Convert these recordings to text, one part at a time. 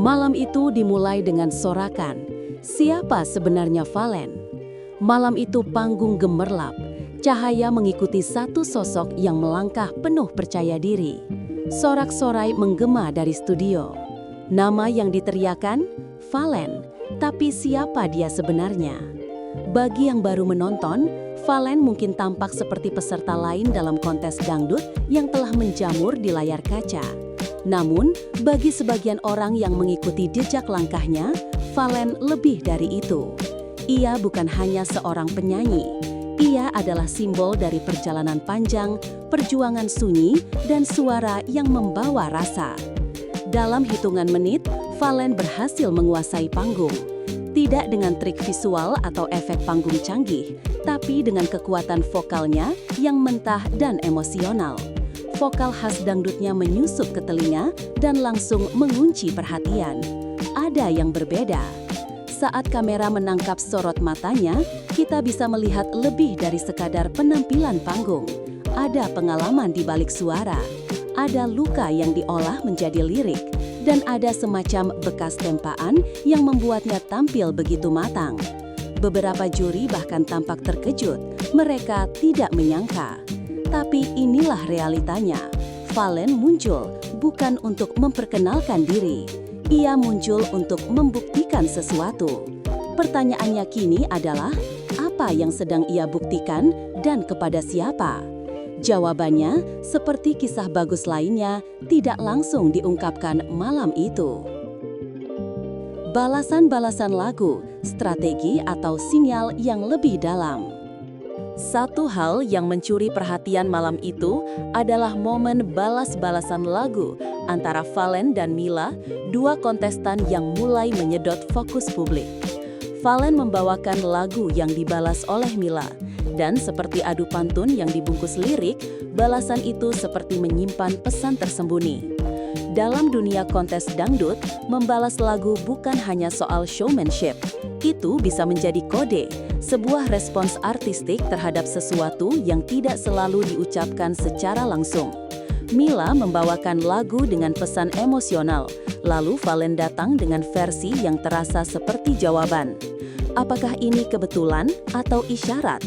Malam itu dimulai dengan sorakan. Siapa sebenarnya Valen? Malam itu panggung gemerlap. Cahaya mengikuti satu sosok yang melangkah penuh percaya diri. Sorak-sorai menggema dari studio. Nama yang diteriakan? Valen. Tapi siapa dia sebenarnya? Bagi yang baru menonton, Valen mungkin tampak seperti peserta lain dalam kontes dangdut yang telah menjamur di layar kaca. Namun, bagi sebagian orang yang mengikuti jejak langkahnya, Valen lebih dari itu. Ia bukan hanya seorang penyanyi. Ia adalah simbol dari perjalanan panjang, perjuangan sunyi, dan suara yang membawa rasa. Dalam hitungan menit, Valen berhasil menguasai panggung. Tidak dengan trik visual atau efek panggung canggih, tapi dengan kekuatan vokalnya yang mentah dan emosional. Vokal khas dangdutnya menyusup ke telinga dan langsung mengunci perhatian. Ada yang berbeda. Saat kamera menangkap sorot matanya, kita bisa melihat lebih dari sekadar penampilan panggung. Ada pengalaman di balik suara, ada luka yang diolah menjadi lirik, dan ada semacam bekas tempaan yang membuatnya tampil begitu matang. Beberapa juri bahkan tampak terkejut, mereka tidak menyangka. Tapi inilah realitanya. Valen muncul bukan untuk memperkenalkan diri. Ia muncul untuk membuktikan sesuatu. Pertanyaannya kini adalah, apa yang sedang ia buktikan dan kepada siapa? Jawabannya, seperti kisah bagus lainnya, tidak langsung diungkapkan malam itu. Balasan-balasan lagu, strategi atau sinyal yang lebih dalam. Satu hal yang mencuri perhatian malam itu adalah momen balas-balasan lagu antara Valen dan Mila, dua kontestan yang mulai menyedot fokus publik. Valen membawakan lagu yang dibalas oleh Mila, dan seperti adu pantun yang dibungkus lirik, balasan itu seperti menyimpan pesan tersembunyi. Dalam dunia kontes dangdut, membalas lagu bukan hanya soal showmanship. Itu bisa menjadi kode, sebuah respons artistik terhadap sesuatu yang tidak selalu diucapkan secara langsung. Mila membawakan lagu dengan pesan emosional, lalu Valen datang dengan versi yang terasa seperti jawaban. Apakah ini kebetulan atau isyarat?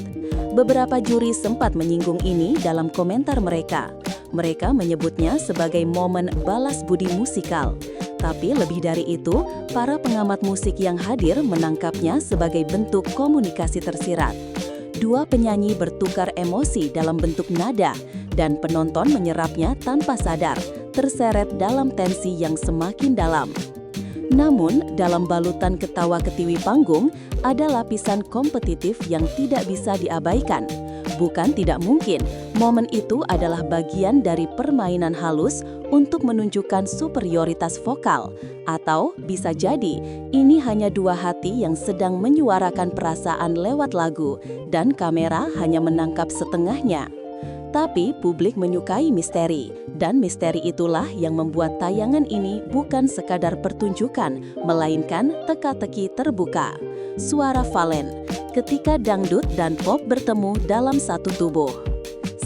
Beberapa juri sempat menyinggung ini dalam komentar mereka. Mereka menyebutnya sebagai momen balas budi musikal. Tapi lebih dari itu, para pengamat musik yang hadir menangkapnya sebagai bentuk komunikasi tersirat. Dua penyanyi bertukar emosi dalam bentuk nada, dan penonton menyerapnya tanpa sadar, terseret dalam tensi yang semakin dalam. Namun, dalam balutan ketawa-ketiwi panggung, ada lapisan kompetitif yang tidak bisa diabaikan. Bukan tidak mungkin, momen itu adalah bagian dari permainan halus untuk menunjukkan superioritas vokal. Atau bisa jadi, ini hanya dua hati yang sedang menyuarakan perasaan lewat lagu, dan kamera hanya menangkap setengahnya. Tapi publik menyukai misteri, dan misteri itulah yang membuat tayangan ini bukan sekadar pertunjukan, melainkan teka-teki terbuka. Suara Valen, ketika dangdut dan pop bertemu dalam satu tubuh.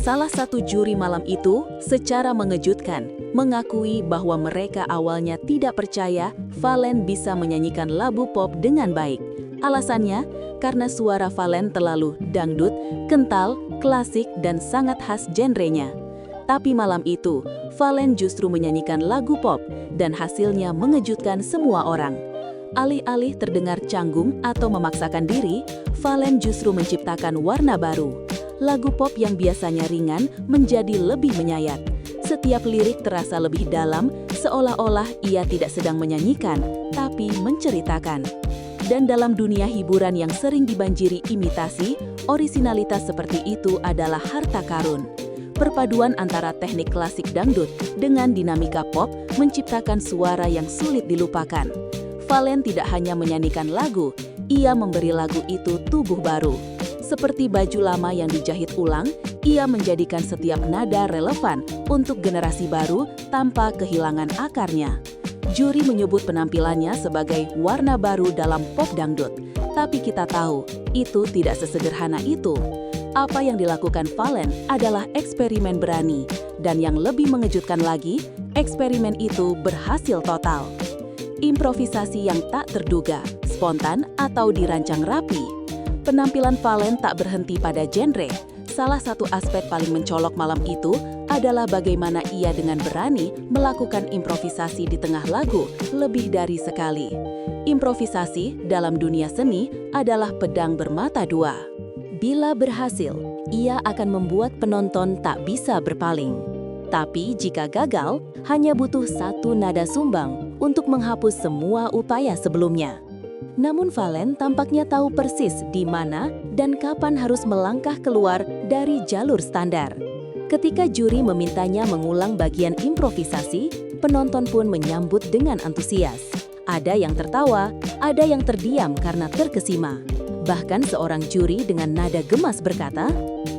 Salah satu juri malam itu, secara mengejutkan, mengakui bahwa mereka awalnya tidak percaya Valen bisa menyanyikan lagu pop dengan baik. Alasannya, karena suara Valen terlalu dangdut, kental, klasik, dan sangat khas genrenya. Tapi malam itu, Valen justru menyanyikan lagu pop, dan hasilnya mengejutkan semua orang. Alih-alih terdengar canggung atau memaksakan diri, Valen justru menciptakan warna baru. Lagu pop yang biasanya ringan menjadi lebih menyayat. Setiap lirik terasa lebih dalam, seolah-olah ia tidak sedang menyanyikan, tapi menceritakan. Dan dalam dunia hiburan yang sering dibanjiri imitasi, orisinalitas seperti itu adalah harta karun. Perpaduan antara teknik klasik dangdut dengan dinamika pop menciptakan suara yang sulit dilupakan. Valen tidak hanya menyanyikan lagu, ia memberi lagu itu tubuh baru. Seperti baju lama yang dijahit ulang, ia menjadikan setiap nada relevan untuk generasi baru tanpa kehilangan akarnya. Juri menyebut penampilannya sebagai warna baru dalam pop dangdut. Tapi kita tahu, itu tidak sesederhana itu. Apa yang dilakukan Valen adalah eksperimen berani. Dan yang lebih mengejutkan lagi, eksperimen itu berhasil total. Improvisasi yang tak terduga, spontan atau dirancang rapi. Penampilan Valen tak berhenti pada genre. Salah satu aspek paling mencolok malam itu adalah bagaimana ia dengan berani melakukan improvisasi di tengah lagu lebih dari sekali. Improvisasi dalam dunia seni adalah pedang bermata dua. Bila berhasil, ia akan membuat penonton tak bisa berpaling. Tapi jika gagal, hanya butuh satu nada sumbang untuk menghapus semua upaya sebelumnya. Namun Valen tampaknya tahu persis di mana dan kapan harus melangkah keluar dari jalur standar. Ketika juri memintanya mengulang bagian improvisasi, penonton pun menyambut dengan antusias. Ada yang tertawa, ada yang terdiam karena terkesima. Bahkan seorang juri dengan nada gemas berkata,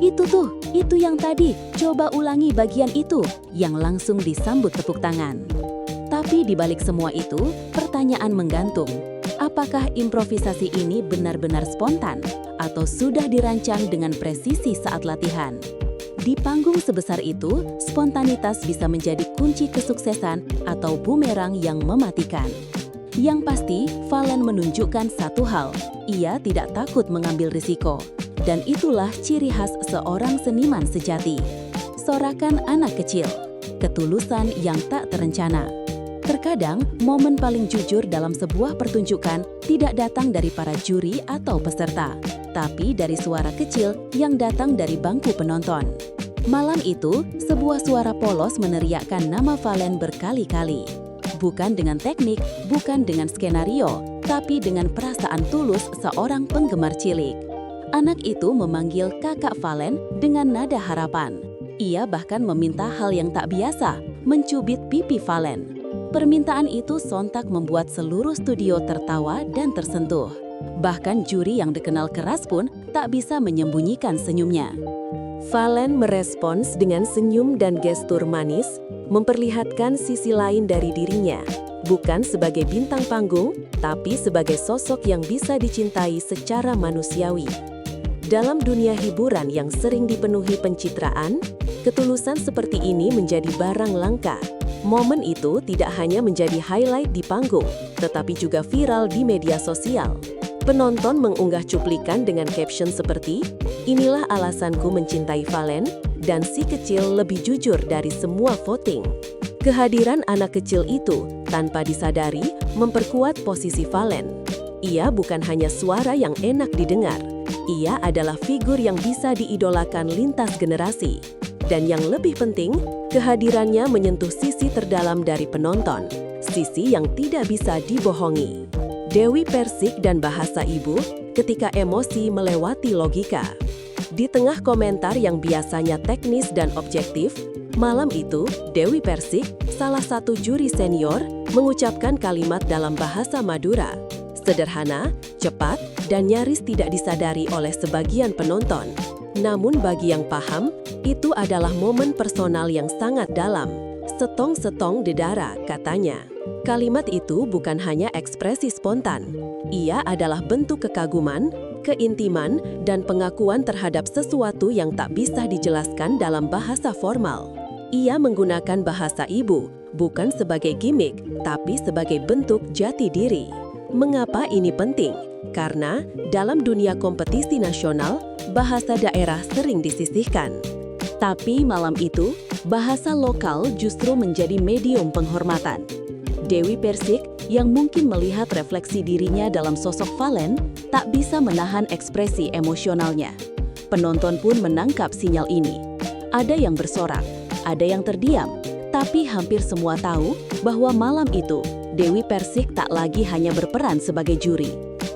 itu yang tadi, coba ulangi bagian itu," yang langsung disambut tepuk tangan. Tapi di balik semua itu, pertanyaan menggantung. Apakah improvisasi ini benar-benar spontan atau sudah dirancang dengan presisi saat latihan? Di panggung sebesar itu, spontanitas bisa menjadi kunci kesuksesan atau bumerang yang mematikan. Yang pasti, Valen menunjukkan satu hal, ia tidak takut mengambil risiko. Dan itulah ciri khas seorang seniman sejati. Sorakan anak kecil, ketulusan yang tak terencana. Terkadang, momen paling jujur dalam sebuah pertunjukan tidak datang dari para juri atau peserta, tapi dari suara kecil yang datang dari bangku penonton. Malam itu, sebuah suara polos meneriakkan nama Valen berkali-kali. Bukan dengan teknik, bukan dengan skenario, tapi dengan perasaan tulus seorang penggemar cilik. Anak itu memanggil kakak Valen dengan nada harapan. Ia bahkan meminta hal yang tak biasa, mencubit pipi Valen. Permintaan itu sontak membuat seluruh studio tertawa dan tersentuh. Bahkan juri yang dikenal keras pun tak bisa menyembunyikan senyumnya. Valen merespons dengan senyum dan gestur manis, memperlihatkan sisi lain dari dirinya. Bukan sebagai bintang panggung, tapi sebagai sosok yang bisa dicintai secara manusiawi. Dalam dunia hiburan yang sering dipenuhi pencitraan, ketulusan seperti ini menjadi barang langka. Momen itu tidak hanya menjadi highlight di panggung, tetapi juga viral di media sosial. Penonton mengunggah cuplikan dengan caption seperti, "Inilah alasanku mencintai Valen, dan si kecil lebih jujur dari semua voting." Kehadiran anak kecil itu, tanpa disadari, memperkuat posisi Valen. Ia bukan hanya suara yang enak didengar, ia adalah figur yang bisa diidolakan lintas generasi. Dan yang lebih penting, kehadirannya menyentuh sisi terdalam dari penonton, sisi yang tidak bisa dibohongi. Dewi Persik dan bahasa ibu ketika emosi melewati logika. Di tengah komentar yang biasanya teknis dan objektif, malam itu Dewi Persik, salah satu juri senior, mengucapkan kalimat dalam bahasa Madura. Sederhana, cepat, dan nyaris tidak disadari oleh sebagian penonton. Namun bagi yang paham, itu adalah momen personal yang sangat dalam. "Setong-setong dedara," katanya. Kalimat itu bukan hanya ekspresi spontan. Ia adalah bentuk kekaguman, keintiman, dan pengakuan terhadap sesuatu yang tak bisa dijelaskan dalam bahasa formal. Ia menggunakan bahasa ibu, bukan sebagai gimmick, tapi sebagai bentuk jati diri. Mengapa ini penting? Karena dalam dunia kompetisi nasional, bahasa daerah sering disisihkan. Tapi malam itu, bahasa lokal justru menjadi medium penghormatan. Dewi Persik, yang mungkin melihat refleksi dirinya dalam sosok Valen, tak bisa menahan ekspresi emosionalnya. Penonton pun menangkap sinyal ini. Ada yang bersorak, ada yang terdiam, tapi hampir semua tahu bahwa malam itu, Dewi Persik tak lagi hanya berperan sebagai juri.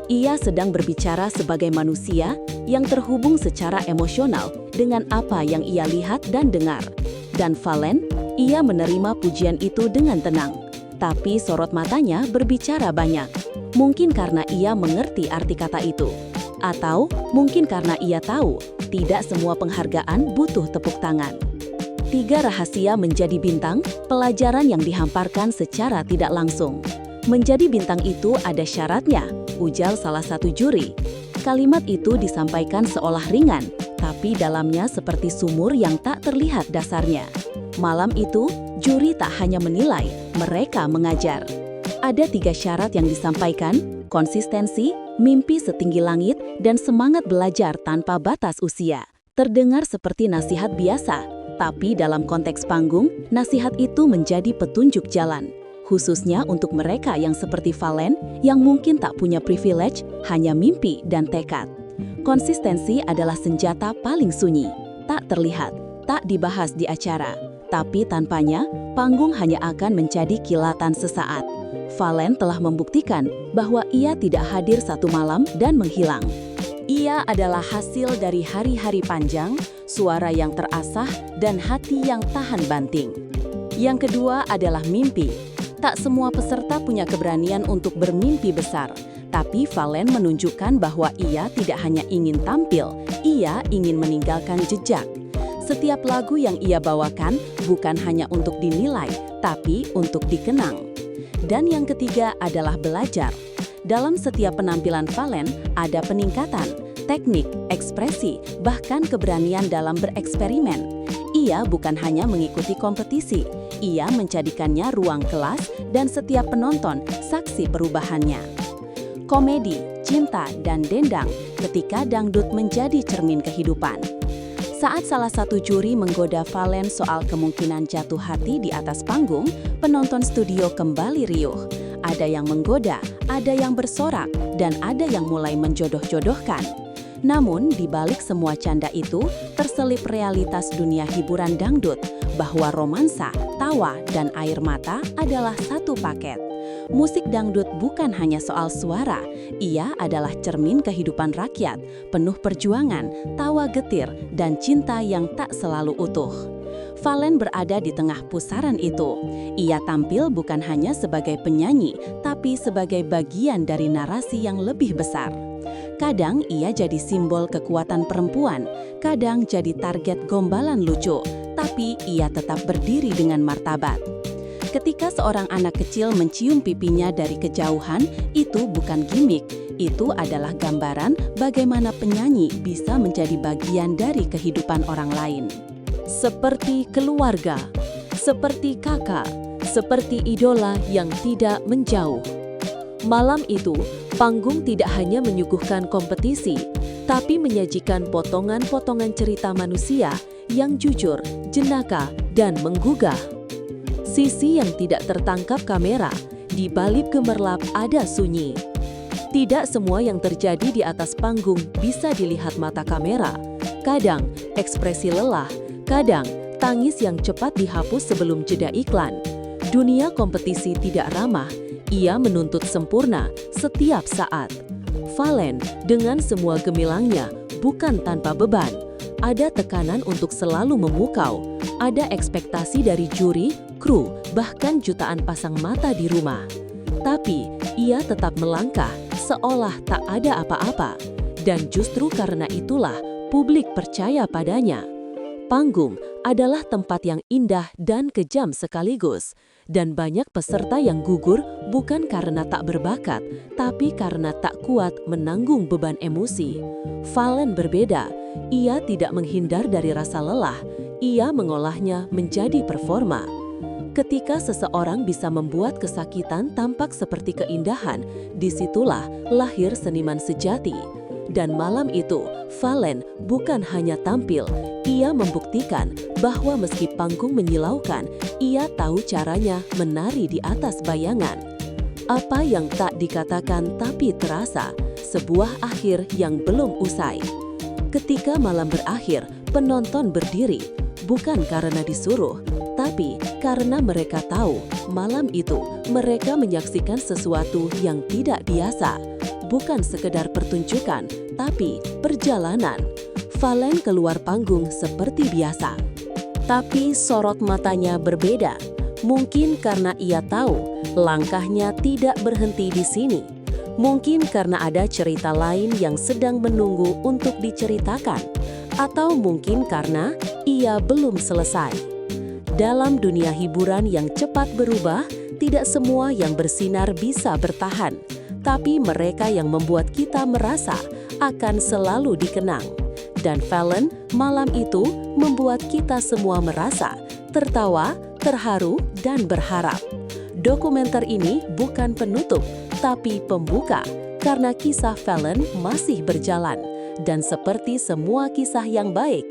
Ia sedang berbicara sebagai manusia yang terhubung secara emosional dengan apa yang ia lihat dan dengar. Dan Valen, ia menerima pujian itu dengan tenang. Tapi sorot matanya berbicara banyak. Mungkin karena ia mengerti arti kata itu. Atau mungkin karena ia tahu tidak semua penghargaan butuh tepuk tangan. 3 rahasia menjadi bintang, pelajaran yang dihamparkan secara tidak langsung. Menjadi bintang itu ada syaratnya, ujar salah satu juri. Kalimat itu disampaikan seolah ringan, tapi dalamnya seperti sumur yang tak terlihat dasarnya. Malam itu, juri tak hanya menilai, mereka mengajar. Ada 3 syarat yang disampaikan: konsistensi, mimpi setinggi langit, dan semangat belajar tanpa batas usia. Terdengar seperti nasihat biasa, tapi dalam konteks panggung, nasihat itu menjadi petunjuk jalan. Khususnya untuk mereka yang seperti Valen, yang mungkin tak punya privilege, hanya mimpi dan tekad. Konsistensi adalah senjata paling sunyi, tak terlihat, tak dibahas di acara. Tapi tanpanya, panggung hanya akan menjadi kilatan sesaat. Valen telah membuktikan bahwa ia tidak hadir satu malam dan menghilang. Ia adalah hasil dari hari-hari panjang, suara yang terasah, dan hati yang tahan banting. Yang kedua adalah mimpi. Tak semua peserta punya keberanian untuk bermimpi besar, tapi Valen menunjukkan bahwa ia tidak hanya ingin tampil, ia ingin meninggalkan jejak. Setiap lagu yang ia bawakan bukan hanya untuk dinilai, tapi untuk dikenang. Dan yang ketiga adalah belajar. Dalam setiap penampilan Valen ada peningkatan, teknik, ekspresi, bahkan keberanian dalam bereksperimen. Ia bukan hanya mengikuti kompetisi, ia menjadikannya ruang kelas dan setiap penonton saksi perubahannya. Komedi, cinta, dan dendang ketika dangdut menjadi cermin kehidupan. Saat salah satu juri menggoda Valen soal kemungkinan jatuh hati di atas panggung, penonton studio kembali riuh. Ada yang menggoda, ada yang bersorak, dan ada yang mulai menjodoh-jodohkan. Namun, di balik semua canda itu, terselip realitas dunia hiburan dangdut, bahwa romansa, tawa, dan air mata adalah satu paket. Musik dangdut bukan hanya soal suara, ia adalah cermin kehidupan rakyat, penuh perjuangan, tawa getir, dan cinta yang tak selalu utuh. Valen berada di tengah pusaran itu. Ia tampil bukan hanya sebagai penyanyi, tapi sebagai bagian dari narasi yang lebih besar. Kadang ia jadi simbol kekuatan perempuan, kadang jadi target gombalan lucu, tapi ia tetap berdiri dengan martabat. Ketika seorang anak kecil mencium pipinya dari kejauhan, itu bukan gimmick, itu adalah gambaran bagaimana penyanyi bisa menjadi bagian dari kehidupan orang lain. Seperti keluarga, seperti kakak, seperti idola yang tidak menjauh. Malam itu, panggung tidak hanya menyuguhkan kompetisi, tapi menyajikan potongan-potongan cerita manusia yang jujur, jenaka, dan menggugah. Sisi yang tidak tertangkap kamera, di balik gemerlap ada sunyi. Tidak semua yang terjadi di atas panggung bisa dilihat mata kamera. Kadang, ekspresi lelah, kadang, tangis yang cepat dihapus sebelum jeda iklan. Dunia kompetisi tidak ramah, ia menuntut sempurna setiap saat. Valen, dengan semua gemilangnya, bukan tanpa beban. Ada tekanan untuk selalu memukau, ada ekspektasi dari juri, kru, bahkan jutaan pasang mata di rumah. Tapi, ia tetap melangkah, seolah tak ada apa-apa. Dan justru karena itulah, publik percaya padanya. Panggung adalah tempat yang indah dan kejam sekaligus. Dan banyak peserta yang gugur bukan karena tak berbakat, tapi karena tak kuat menanggung beban emosi. Valen berbeda, ia tidak menghindar dari rasa lelah, ia mengolahnya menjadi performa. Ketika seseorang bisa membuat kesakitan tampak seperti keindahan, disitulah lahir seniman sejati. Dan malam itu, Valen bukan hanya tampil, ia membuktikan bahwa meski panggung menyilaukan, ia tahu caranya menari di atas bayangan. Apa yang tak dikatakan tapi terasa, sebuah akhir yang belum usai. Ketika malam berakhir, penonton berdiri, bukan karena disuruh, tapi karena mereka tahu malam itu mereka menyaksikan sesuatu yang tidak biasa. Bukan sekedar pertunjukan, tapi perjalanan. Valen keluar panggung seperti biasa. Tapi sorot matanya berbeda. Mungkin karena ia tahu langkahnya tidak berhenti di sini. Mungkin karena ada cerita lain yang sedang menunggu untuk diceritakan. Atau mungkin karena ia belum selesai. Dalam dunia hiburan yang cepat berubah, tidak semua yang bersinar bisa bertahan. Tapi mereka yang membuat kita merasa akan selalu dikenang. Dan Valen malam itu membuat kita semua merasa tertawa, terharu, dan berharap. Dokumenter ini bukan penutup, tapi pembuka, karena kisah Fallon masih berjalan. Dan seperti semua kisah yang baik,